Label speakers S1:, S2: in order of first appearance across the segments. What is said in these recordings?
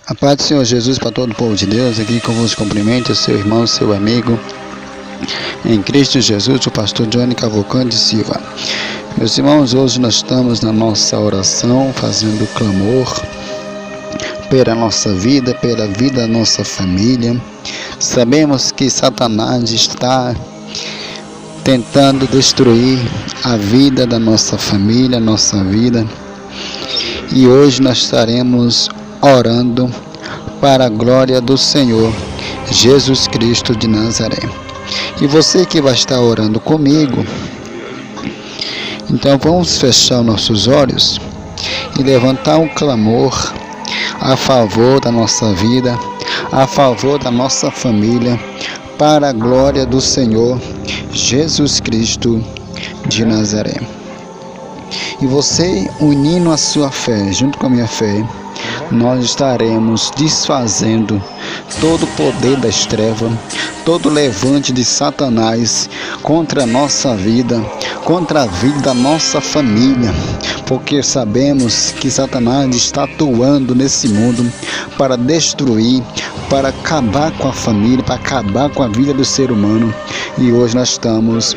S1: A paz do Senhor Jesus para todo o povo de Deus. Aqui convosco cumprimento seu irmão, seu amigo em Cristo Jesus, o pastor Johnny Cavalcante Silva. Meus irmãos, hoje nós estamos na nossa oração fazendo clamor pela nossa vida, pela vida da nossa família. Sabemos que Satanás está tentando destruir a vida da nossa família, nossa vida. E hoje nós estaremos orando para a glória do Senhor Jesus Cristo de Nazaré. E você que vai estar orando comigo, então vamos fechar nossos olhos e levantar um clamor a favor da nossa vida, a favor da nossa família, para a glória do Senhor Jesus Cristo de Nazaré. E você, unindo a sua fé junto com a minha fé, nós estaremos desfazendo todo o poder das trevas, todo o levante de Satanás contra a nossa vida, contra a vida da nossa família, porque sabemos que Satanás está atuando nesse mundo para destruir, para acabar com a família, para acabar com a vida do ser humano. E hoje nós estamos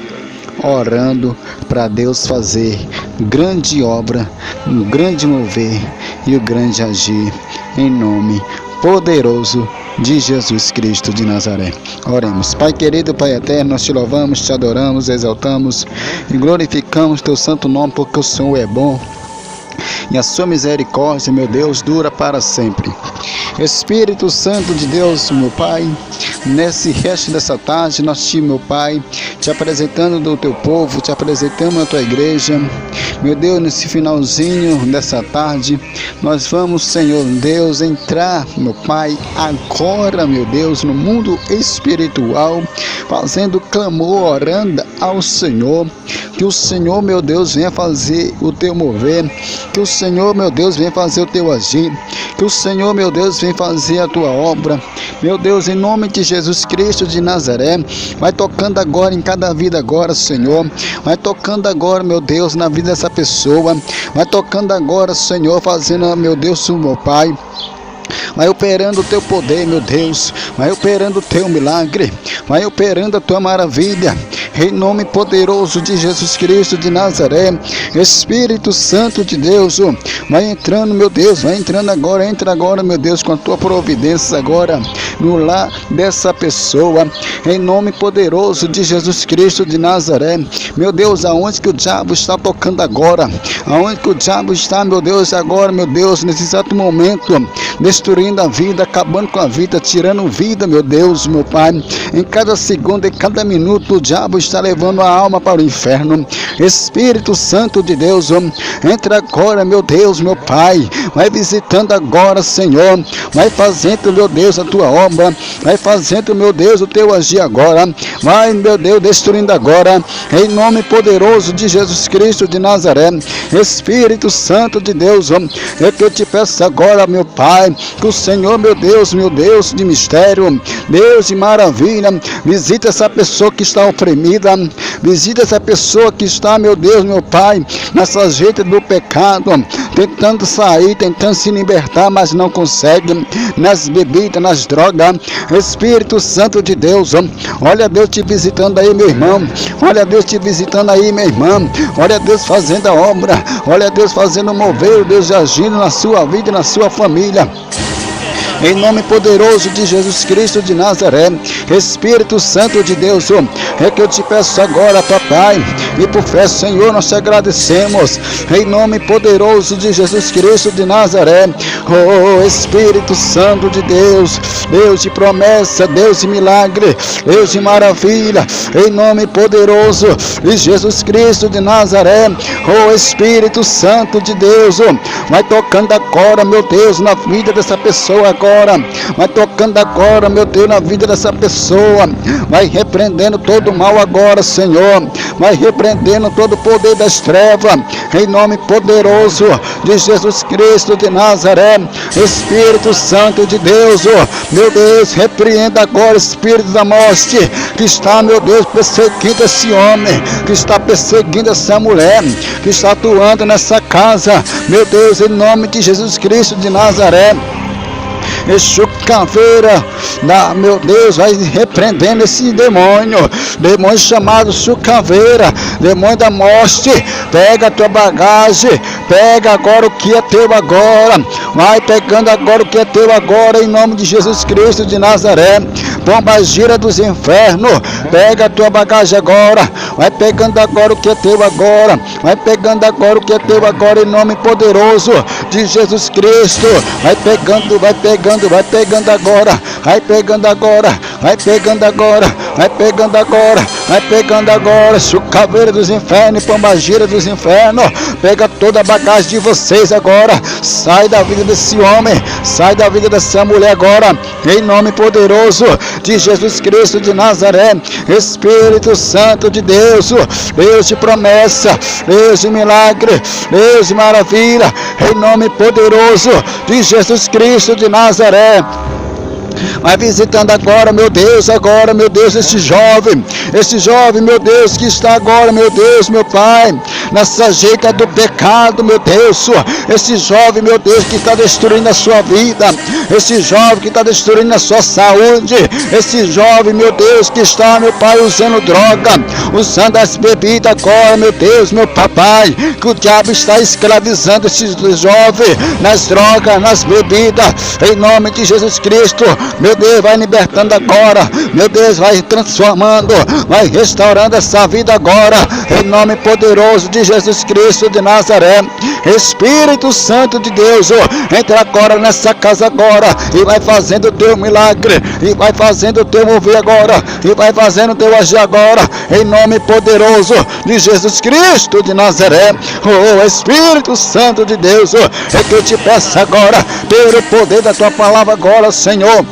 S1: orando para Deus fazer grande obra, um grande mover e o grande agir, em nome poderoso de Jesus Cristo de Nazaré. Oremos. Pai querido, Pai eterno, nós te louvamos, te adoramos, exaltamos e glorificamos teu santo nome, porque o Senhor é bom e a sua misericórdia, meu Deus, dura para sempre. Espírito Santo de Deus, meu Pai, nesse resto dessa tarde, nós meu Pai, te apresentando do teu povo, te apresentando a tua igreja. Meu Deus, nesse finalzinho dessa tarde, nós vamos, Senhor Deus, entrar, meu Pai, agora, meu Deus, no mundo espiritual, fazendo clamor, orando ao Senhor, que o Senhor, meu Deus, venha fazer o teu mover, que o Senhor, meu Deus, venha fazer o teu agir, que o Senhor, meu Deus, venha fazer a tua obra. Meu Deus, em nome de Jesus Cristo de Nazaré, vai tocando agora em cada vida agora, Senhor, vai tocando agora, meu Deus, na vida dessa pessoa, vai tocando agora, Senhor, fazendo, meu Deus, o meu Pai, vai operando o teu poder, meu Deus, vai operando o teu milagre, vai operando a tua maravilha, em nome poderoso de Jesus Cristo de Nazaré. Espírito Santo de Deus, vai entrando, meu Deus, vai entrando agora, entra agora, meu Deus, com a tua providência agora, no lar dessa pessoa, em nome poderoso de Jesus Cristo de Nazaré. Meu Deus, aonde que o diabo está tocando agora, aonde que o diabo está, meu Deus, agora, meu Deus, nesse exato momento, destruindo a vida, acabando com a vida, tirando vida, meu Deus, meu Pai, em cada segundo, em cada minuto, o diabo está levando a alma para o inferno. Espírito Santo de Deus, entra agora, meu Deus, meu Pai, vai visitando agora, Senhor, vai fazendo, meu Deus, a tua obra, vai fazendo, meu Deus, o teu agir agora, vai, meu Deus, destruindo agora, em nome poderoso de Jesus Cristo de Nazaré. Espírito Santo de Deus, é que eu te peço agora, meu Pai, que o Senhor, meu Deus de mistério, Deus de maravilha, visita essa pessoa que está oprimida, visita essa pessoa que está, meu Deus, meu Pai, nessa jeita do pecado, tentando sair, tentando se libertar, mas não consegue, nas bebidas, nas drogas. Espírito Santo de Deus, olha Deus te visitando aí, meu irmão, olha Deus te visitando aí, minha irmã, olha Deus fazendo a obra, olha Deus fazendo mover, Deus agindo na sua vida e na sua família. Em nome poderoso de Jesus Cristo de Nazaré. Espírito Santo de Deus, é que eu te peço agora, papai, e por fé, Senhor, nós te agradecemos, em nome poderoso de Jesus Cristo de Nazaré. Oh, Espírito Santo de Deus, Deus de promessa, Deus de milagre, Deus de maravilha, em nome poderoso de Jesus Cristo de Nazaré. Oh, Espírito Santo de Deus, vai tocando agora, meu Deus, na vida dessa pessoa agora, vai tocando agora, meu Deus, na vida dessa pessoa, vai repreendendo todo o mal agora, Senhor, vai repreendendo todo o poder das trevas, em nome poderoso de Jesus Cristo de Nazaré. Espírito Santo de Deus, meu Deus, repreenda agora o espírito da morte, que está, meu Deus, perseguindo esse homem, que está perseguindo essa mulher, que está atuando nessa casa, meu Deus, em nome de Jesus Cristo de Nazaré. Exu caveira, meu Deus, vai repreendendo esse demônio chamado Sucaveira, demônio da morte. Pega a tua bagagem, pega agora o que é teu agora, vai pegando agora o que é teu agora, em nome de Jesus Cristo de Nazaré. Pomba gira dos infernos, pega a tua bagagem agora, vai pegando agora o que é teu agora, vai pegando agora o que é teu agora, em nome poderoso de Jesus Cristo. Vai pegando, vai pegando, vai pegando agora, vai pegando agora, vai pegando agora, vai pegando agora, vai pegando agora. Sucaveira dos infernos, pombagira dos infernos, pega toda a bagagem de vocês agora, sai da vida desse homem, sai da vida dessa mulher agora, em nome poderoso de Jesus Cristo de Nazaré. Espírito Santo de Deus, Deus de promessa, Deus de milagre, Deus de maravilha, em nome poderoso de Jesus Cristo de Nazaré. Vai visitando agora, meu Deus, esse jovem, meu Deus, que está agora, meu Deus, meu Pai, nessa jeita do pecado, meu Deus, esse jovem, meu Deus, que está destruindo a sua vida, esse jovem que está destruindo a sua saúde, esse jovem, meu Deus, que está, meu Pai, usando droga, usando as bebidas agora, meu Deus, meu papai, que o diabo está escravizando esse jovem nas drogas, nas bebidas, em nome de Jesus Cristo. Meu Deus, vai libertando agora, meu Deus, vai transformando, vai restaurando essa vida agora, em nome poderoso de Jesus Cristo de Nazaré. Espírito Santo de Deus, entra agora nessa casa agora, e vai fazendo o teu milagre, e vai fazendo o teu mover agora, e vai fazendo o teu agir agora, em nome poderoso de Jesus Cristo de Nazaré. Oh, Espírito Santo de Deus, é que eu te peço agora, pelo poder da tua palavra agora, Senhor.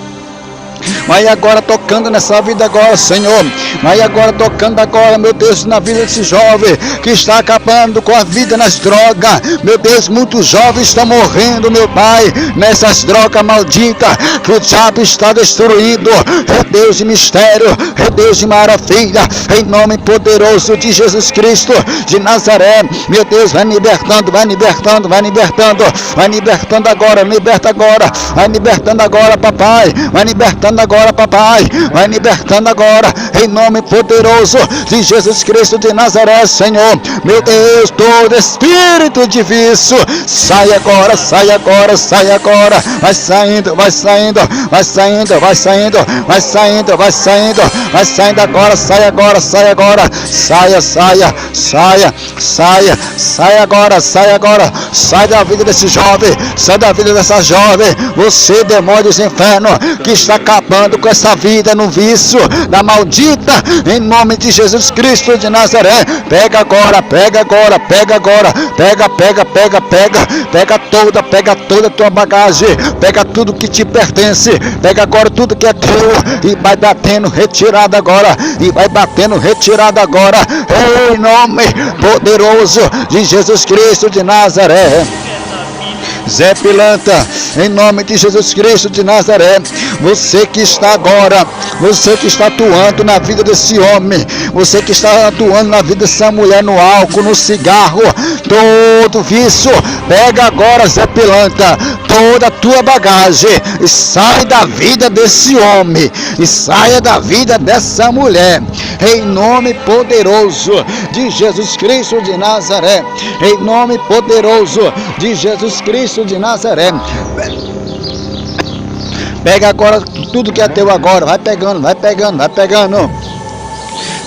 S1: Vai agora tocando nessa vida agora, Senhor. Vai agora tocando agora, meu Deus, na vida desse jovem que está acabando com a vida nas drogas. Meu Deus, muitos jovens estão morrendo, meu Pai, nessas drogas malditas que o diabo está destruindo. É Deus de mistério, é Deus de maravilha, em nome poderoso de Jesus Cristo de Nazaré. Meu Deus, vai libertando, vai libertando, vai libertando, vai libertando agora, liberta agora, vai libertando agora, papai, vai libertando agora, papai, vai libertando agora, em nome poderoso de Jesus Cristo de Nazaré, Senhor. Meu Deus, todo espírito de vício, sai agora, sai agora, sai agora, vai saindo, vai saindo, vai saindo, vai saindo, vai saindo, vai saindo, vai saindo agora, sai agora, sai agora, saia, saia, saia, saia, sai agora, sai agora, sai da vida desse jovem, sai da vida dessa jovem, você, demônio dos infernos, que está acabando com essa vida no vício da maldita, em nome de Jesus Cristo de Nazaré. Pega agora, pega agora, pega agora, pega, pega, pega, pega, pega toda a tua bagagem, pega tudo que te pertence, pega agora tudo que é teu, e vai batendo retirada agora, e vai batendo retirada agora, em nome poderoso de Jesus Cristo de Nazaré. Zé Pilantra, em nome de Jesus Cristo de Nazaré, você que está agora, você que está atuando na vida desse homem, você que está atuando na vida dessa mulher, no álcool, no cigarro, todo vício, pega agora, Zé Pilantra, toda a tua bagagem e sai da vida desse homem, e saia da vida dessa mulher, em nome poderoso de Jesus Cristo de Nazaré, em nome poderoso de Jesus Cristo de Nazaré. Pega agora tudo que é teu agora, vai pegando, vai pegando, vai pegando.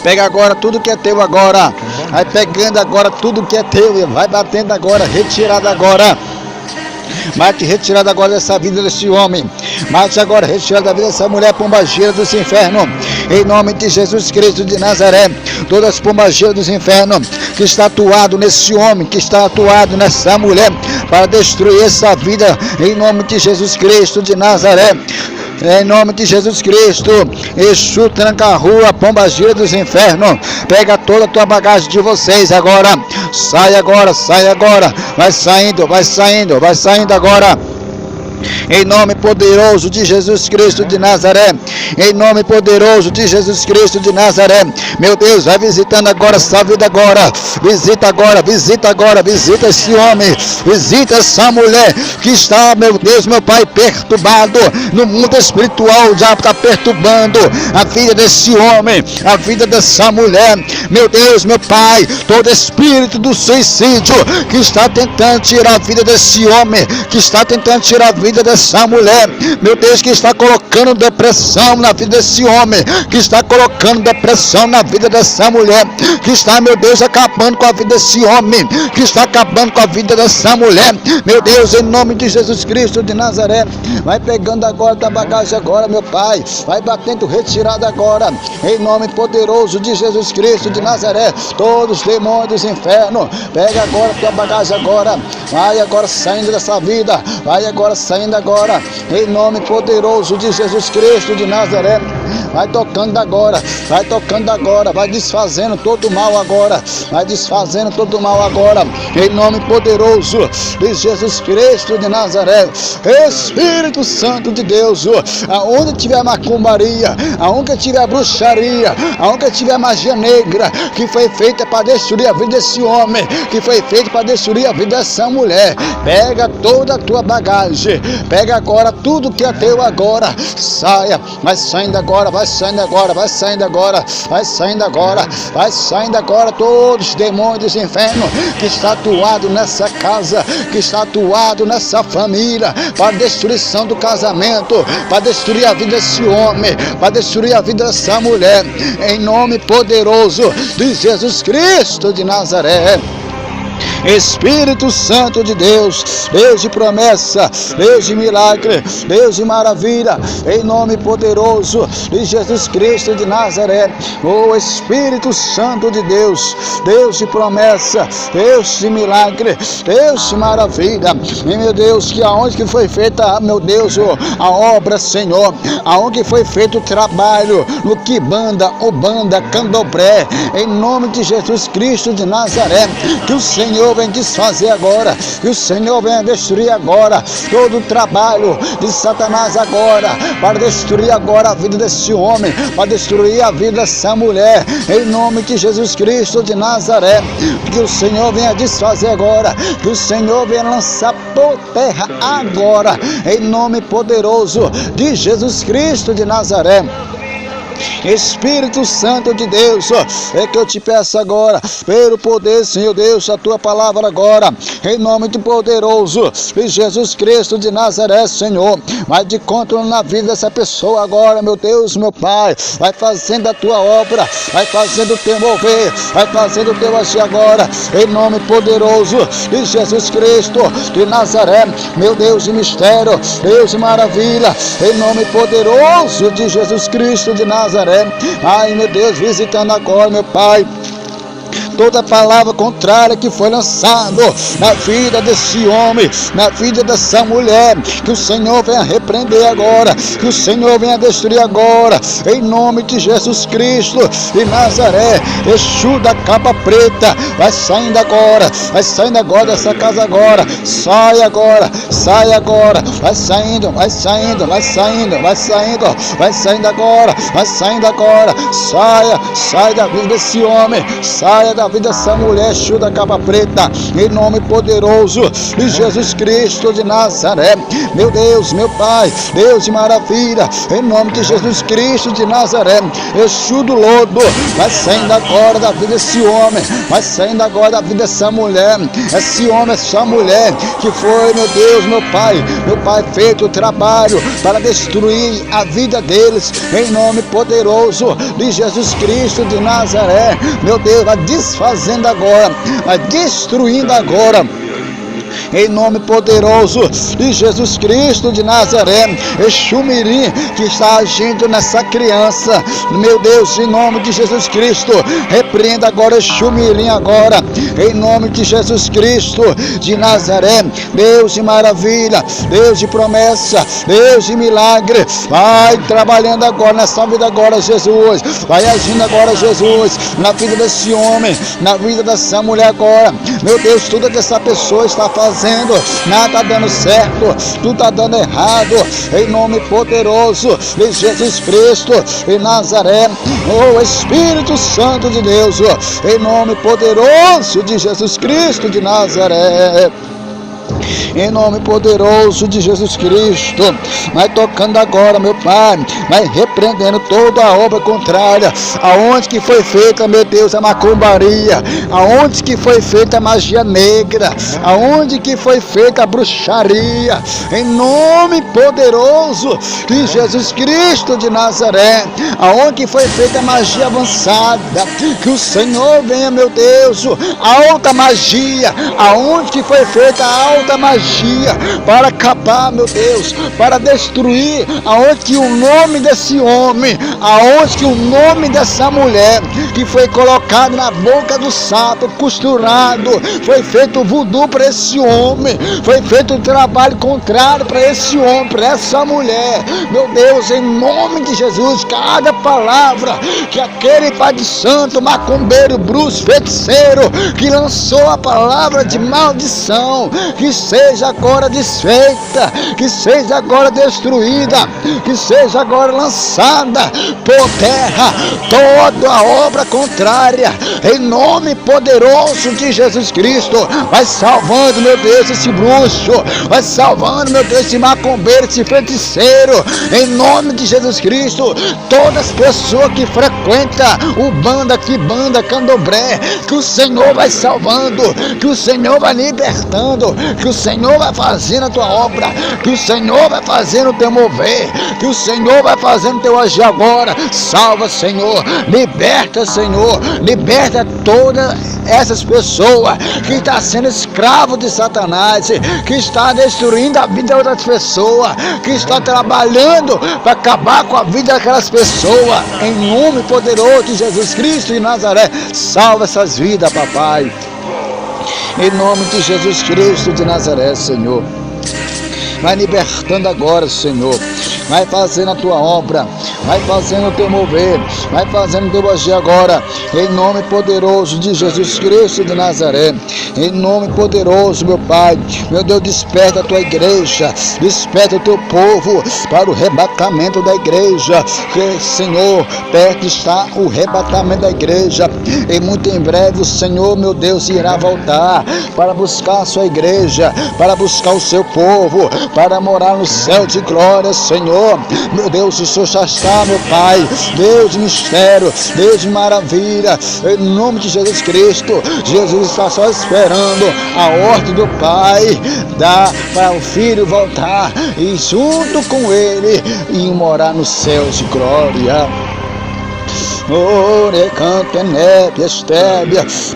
S1: Pega agora tudo que é teu agora, vai pegando agora tudo que é teu, vai batendo agora, retirada agora. Mate retirada agora dessa vida desse homem, mate agora retirada da vida dessa mulher pombageira dos infernos, em nome de Jesus Cristo de Nazaré. Todas as pombageiras dos infernos que está atuado nesse homem, que está atuado nessa mulher, para destruir essa vida, em nome de Jesus Cristo de Nazaré. Em nome de Jesus Cristo, Exu tranca a rua, pombagira dos infernos, pega toda a tua bagagem de vocês agora, sai agora, vai saindo, vai saindo, vai saindo agora. Em nome poderoso de Jesus Cristo de Nazaré. Em nome poderoso de Jesus Cristo de Nazaré. Meu Deus, vai visitando agora essa vida agora. Visita agora, visita agora, visita esse homem. Visita essa mulher que está, meu Deus, meu Pai, perturbado. No mundo espiritual, o diabo está perturbando a vida desse homem, a vida dessa mulher. Meu Deus, meu Pai, todo espírito do suicídio que está tentando tirar a vida desse homem, que está tentando tirar a vida dessa mulher, meu Deus, que está colocando depressão na vida desse homem, que está colocando depressão na vida dessa mulher, que está, meu Deus, acabando com a vida desse homem, que está acabando com a vida dessa mulher. Meu Deus, em nome de Jesus Cristo de Nazaré, vai pegando agora da bagagem agora, meu Pai, vai batendo retirada agora, em nome poderoso de Jesus Cristo de Nazaré. Todos os demônios do inferno, pega agora tua bagagem agora, vai agora saindo dessa vida, vai agora saindo agora, em nome poderoso de Jesus Cristo de Nazaré. Vai tocando agora, vai desfazendo todo o mal agora, vai desfazendo todo o mal agora, em nome poderoso de Jesus Cristo de Nazaré. Espírito Santo de Deus, aonde tiver macumbaria, aonde tiver bruxaria, aonde tiver magia negra, que foi feita para destruir a vida desse homem, que foi feita para destruir a vida dessa mulher, pega toda a tua bagagem, pega agora tudo que é teu agora, saia, vai saindo agora, vai saindo agora, vai saindo agora, vai saindo agora, vai saindo agora todos os demônios do inferno que está atuado nessa casa, que está atuado nessa família, para destruição do casamento, para destruir a vida desse homem, para destruir a vida dessa mulher, em nome poderoso de Jesus Cristo de Nazaré. Espírito Santo de Deus, Deus de promessa, Deus de milagre, Deus de maravilha, em nome poderoso de Jesus Cristo de Nazaré. Oh Espírito Santo de Deus, Deus de promessa, Deus de milagre, Deus de maravilha, e meu Deus, que aonde que foi feita, meu Deus, a obra, Senhor, aonde foi feito o trabalho, no Quibanda, Ubanda, Candomblé, em nome de Jesus Cristo de Nazaré, que o Senhor vem desfazer agora, que o Senhor venha destruir agora todo o trabalho de Satanás agora, para destruir agora a vida desse homem, para destruir a vida dessa mulher, em nome de Jesus Cristo de Nazaré. Que o Senhor venha desfazer agora, que o Senhor venha lançar por terra agora, em nome poderoso de Jesus Cristo de Nazaré. Espírito Santo de Deus, é que eu te peço agora, pelo poder, Senhor Deus, a tua palavra agora, em nome do poderoso de Jesus Cristo de Nazaré, Senhor, vai de conta na vida dessa pessoa agora, meu Deus, meu Pai, vai fazendo a tua obra, vai fazendo o teu mover, vai fazendo o teu agir agora, em nome poderoso de Jesus Cristo de Nazaré, meu Deus de mistério, Deus de maravilha, em nome poderoso de Jesus Cristo de Nazaré. Ai, meu Deus, visitando agora, meu Pai, toda palavra contrária que foi lançada na vida desse homem, na vida dessa mulher, que o Senhor venha repreender agora, que o Senhor venha destruir agora, em nome de Jesus Cristo de Nazaré. Exu da capa preta, vai saindo agora dessa casa agora, sai agora, vai saindo, vai saindo, vai saindo, vai saindo, vai saindo agora, vai saindo agora, sai da vida desse homem, saia da vida dessa mulher, Exu da capa preta, em nome poderoso de Jesus Cristo de Nazaré. Meu Deus, meu Pai, Deus de maravilha, em nome de Jesus Cristo de Nazaré, Exu do lodo, vai saindo agora da vida desse homem, vai saindo agora da vida dessa mulher, esse homem, essa mulher, que foi, meu Deus, meu Pai, feito o trabalho para destruir a vida deles, em nome poderoso de Jesus Cristo de Nazaré. Meu Deus, vai desfazendo agora, vai destruindo agora, em nome poderoso de Jesus Cristo de Nazaré. Exu Mirim, que está agindo nessa criança, meu Deus, em nome de Jesus Cristo, repreenda agora Exu Mirim agora, em nome de Jesus Cristo de Nazaré. Deus de maravilha, Deus de promessa, Deus de milagre, vai trabalhando agora nessa vida agora, Jesus, vai agindo agora, Jesus, na vida desse homem, na vida dessa mulher agora, meu Deus, tudo que essa pessoa está fazendo, fazendo, nada está dando certo, tudo está dando errado, em nome poderoso de Jesus Cristo de Nazaré, oh Espírito Santo de Deus, em nome poderoso de Jesus Cristo de Nazaré. Em nome poderoso de Jesus Cristo, vai tocando agora, meu Pai, vai repreendendo toda a obra contrária, aonde que foi feita, meu Deus, a macumbaria, aonde que foi feita a magia negra, aonde que foi feita a bruxaria, em nome poderoso de Jesus Cristo de Nazaré, aonde que foi feita a magia avançada, que o Senhor venha, meu Deus, a alta magia, aonde que foi feita a alta magia, para acabar, meu Deus, para destruir, aonde que o nome desse homem, aonde que o nome dessa mulher, que foi colocado na boca do sapo, costurado, foi feito voodoo para esse homem, foi feito um trabalho contrário para esse homem, para essa mulher, meu Deus, em nome de Jesus, cada palavra que aquele pai de santo, macumbeiro, bruxo, feiticeiro, que lançou a palavra de maldição, que seja agora desfeita, que seja agora destruída, que seja agora lançada por terra toda a obra contrária, em nome poderoso de Jesus Cristo. Vai salvando, meu Deus, esse bruxo, vai salvando, meu Deus, esse macumbeiro, esse feiticeiro, em nome de Jesus Cristo. Todas as pessoas que frequentam Umbanda, Quimbanda, Candomblé, que o Senhor vai salvando, que o Senhor vai libertando, que o Senhor vai fazendo a tua obra, que o Senhor vai fazendo o teu mover, que o Senhor vai fazendo o teu agir agora. Salva, Senhor, liberta, Senhor, liberta todas essas pessoas que estão sendo escravos de Satanás, que está destruindo a vida de outras pessoas, que está trabalhando para acabar com a vida daquelas pessoas, em nome poderoso de Jesus Cristo de Nazaré. Salva essas vidas, papai, em nome de Jesus Cristo de Nazaré, Senhor. Vai libertando agora, Senhor. Vai fazendo a tua obra, vai fazendo o teu mover, vai fazendo o teu agir agora, em nome poderoso de Jesus Cristo de Nazaré, em nome poderoso, meu Pai, meu Deus, desperta a tua igreja, desperta o teu povo para o arrebatamento da igreja, que, Senhor, perto está o arrebatamento da igreja, e muito em breve o Senhor, meu Deus, irá voltar para buscar a sua igreja, para buscar o seu povo, para morar no céu de glória, Senhor. Meu Deus, o Senhor já está, meu Pai, Deus de mistério, Deus de maravilha, em nome de Jesus Cristo. Jesus está só esperando a ordem do Pai, para o Filho voltar e junto com ele ir morar nos céus de glória.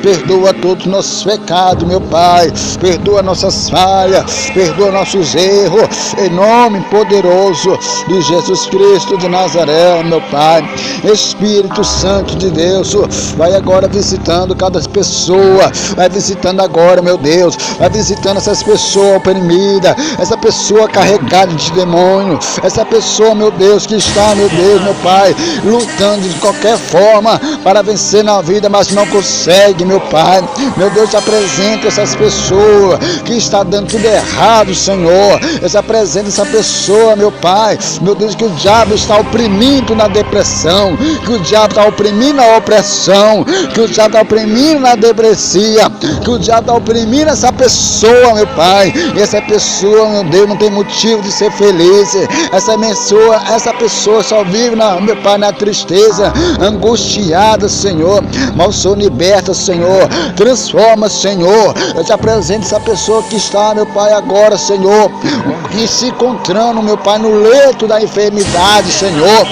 S1: Perdoa todos os nossos pecados, meu Pai, perdoa nossas falhas, perdoa nossos erros, em nome poderoso de Jesus Cristo de Nazaré, meu Pai. Espírito Santo de Deus, vai agora visitando cada pessoa, vai visitando agora, meu Deus, vai visitando essas pessoas oprimidas, essa pessoa carregada de demônio, essa pessoa, meu Deus, que está, meu Deus, meu Pai, lutando de qualquer forma para vencer na vida, mas não consegue, meu Pai. Meu Deus, te apresenta essas pessoas que está dando tudo errado, Senhor. Eu te apresento essa pessoa, meu Pai, meu Deus, que o diabo está oprimindo na depressão, que o diabo está oprimindo na opressão, que o diabo está oprimindo na deprecia, que o diabo está oprimindo essa pessoa, meu Pai. E essa pessoa, meu Deus, não tem motivo de ser feliz. Essa pessoa só vive, meu Pai, na tristeza, angustiada, Senhor. Mas o Senhor liberta, Senhor, transforma, Senhor. Eu te apresento essa pessoa que está, meu Pai, agora, Senhor, e se encontrando, meu Pai, no leito da enfermidade, Senhor.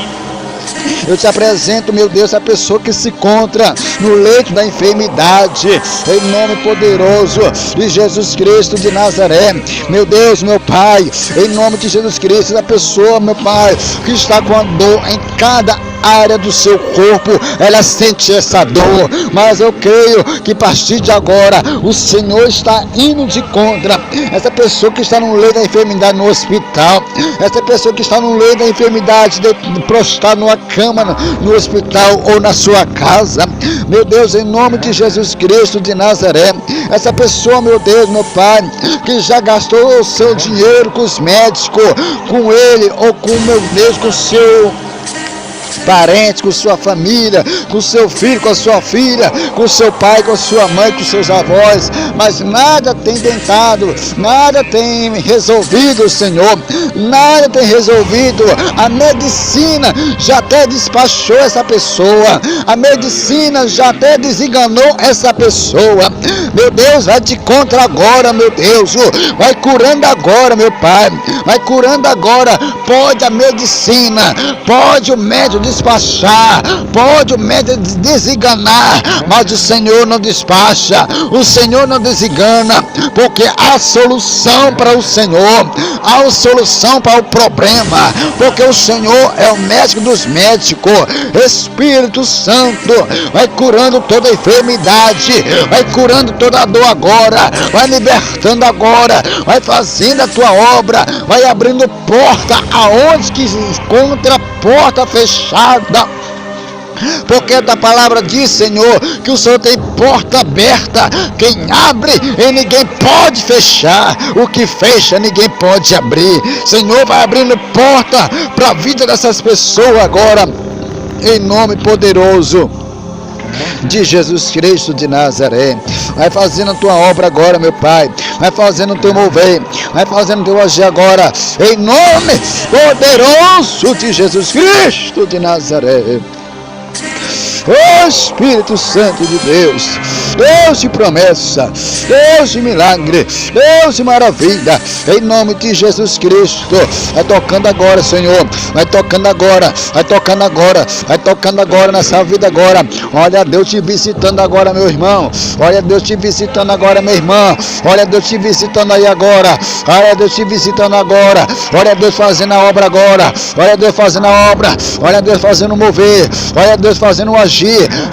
S1: Eu te apresento, meu Deus, a pessoa que se encontra no leito da enfermidade, em nome poderoso de Jesus Cristo de Nazaré. Meu Deus, meu Pai, em nome de Jesus Cristo, a pessoa, meu Pai, que está com a dor em cada área do seu corpo, ela sente essa dor, mas eu creio que a partir de agora o Senhor está indo de contra essa pessoa que está no leito da enfermidade no hospital, essa pessoa que está no leito da enfermidade, prostrado numa cama no hospital ou na sua casa, meu Deus, em nome de Jesus Cristo de Nazaré, essa pessoa, meu Deus, meu Pai, que já gastou o seu dinheiro com os médicos, com ele ou com, meu Deus, com o seu parentes, com sua família, com seu filho, com a sua filha, com seu pai, com sua mãe, com seus avós, mas nada tem tentado, nada tem resolvido, Senhor, nada tem resolvido. A medicina já até despachou essa pessoa, a medicina já até desenganou essa pessoa. Meu Deus, vai de contra agora, meu Deus, vai curando agora, meu Pai, vai curando agora. Pode a medicina, pode o médico despachar, pode o médico desenganar, mas o Senhor não despacha, o Senhor não desengana, porque há solução para o Senhor, há solução para o problema, porque o Senhor é o médico dos médicos. Espírito Santo, vai curando toda enfermidade, vai curando toda a dor agora, vai libertando agora, vai fazendo a tua obra, vai abrindo porta aonde que se encontra porta fechada, porque a palavra diz, Senhor, que o Senhor tem porta aberta, quem abre e ninguém pode fechar, o que fecha ninguém pode abrir. Senhor, vai abrindo porta para a vida dessas pessoas agora, em nome poderoso de Jesus Cristo de Nazaré. Vai fazendo a tua obra agora, meu Pai, vai fazendo o teu mover, vai fazendo o teu agir agora, em nome poderoso de Jesus Cristo de Nazaré. Oh, Espírito Santo de Deus, Deus de promessa, Deus de milagre, Deus de maravilha, em nome de Jesus Cristo, vai tocando agora, Senhor, vai tocando agora, vai tocando agora, vai tocando agora nessa vida agora. Olha Deus te visitando agora, meu irmão, olha Deus te visitando agora, minha irmã, olha Deus te visitando aí agora, olha Deus te visitando agora, olha Deus fazendo a obra agora, olha Deus fazendo a obra, olha Deus fazendo mover, olha Deus fazendo o agir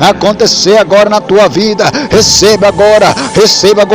S1: acontecer agora na tua vida. Receba agora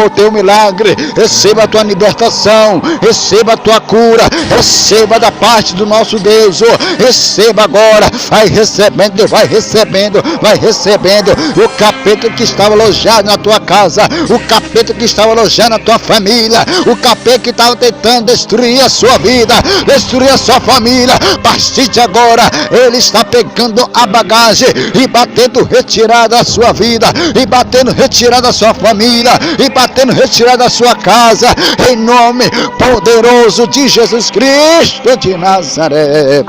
S1: o teu milagre, receba a tua libertação, receba a tua cura, receba da parte do nosso Deus, receba agora, vai recebendo, vai recebendo, vai recebendo. O capeta que estava alojado na tua casa, o capeta que estava alojado na tua família, o capeta que estava tentando destruir a sua vida, destruir a sua família, a partir de agora ele está pegando a bagagem e batendo retirada da sua vida, e batendo retirada da sua família, e batendo retirada da sua casa, em nome poderoso de Jesus Cristo de Nazaré.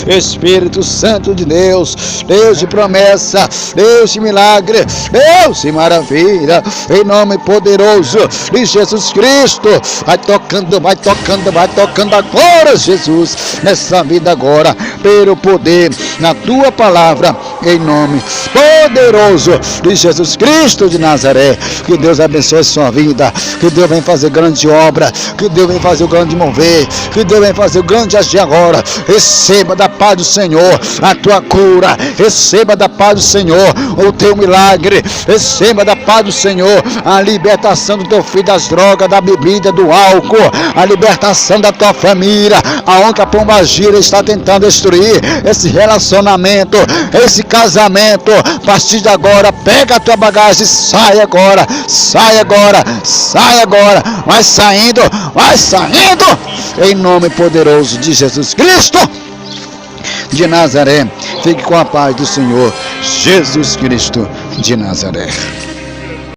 S1: Espírito Santo de Deus, Deus de promessa, Deus de milagre, Deus de maravilha, em nome poderoso de Jesus Cristo, vai tocando, vai tocando, vai tocando agora, Jesus, nessa vida agora, pelo poder na tua palavra, em nome poderoso de Jesus Cristo de Nazaré. Que Deus abençoe a sua vida, que Deus vem fazer grande obra, que Deus vem fazer o grande mover, que Deus vem fazer o grande agir agora. Receba da paz do Senhor a tua cura, receba da paz do Senhor o teu milagre, receba da paz do Senhor a libertação do teu filho das drogas, da bebida, do álcool, a libertação da tua família, aonde a pombagira está tentando destruir esse relacionamento, esse casamento. A partir de agora, pega a tua bagagem e sai agora, sai agora, sai agora, vai saindo, em nome poderoso de Jesus Cristo de Nazaré. Fique com a paz do Senhor Jesus Cristo de Nazaré.